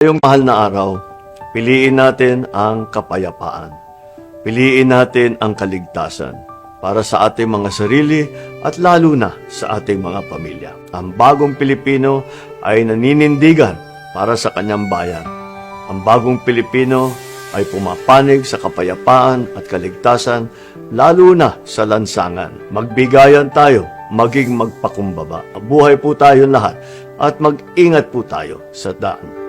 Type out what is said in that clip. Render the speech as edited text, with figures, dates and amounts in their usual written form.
Ngayong mahal na araw, piliin natin ang kapayapaan. Piliin natin ang kaligtasan para sa ating mga sarili at lalo na sa ating mga pamilya. Ang bagong Pilipino ay naninindigan para sa kanyang bayan. Ang bagong Pilipino ay pumapanig sa kapayapaan at kaligtasan lalo na sa lansangan. Magbigayan tayo, maging magpakumbaba. Buhay po tayo lahat at mag-ingat po tayo sa daan.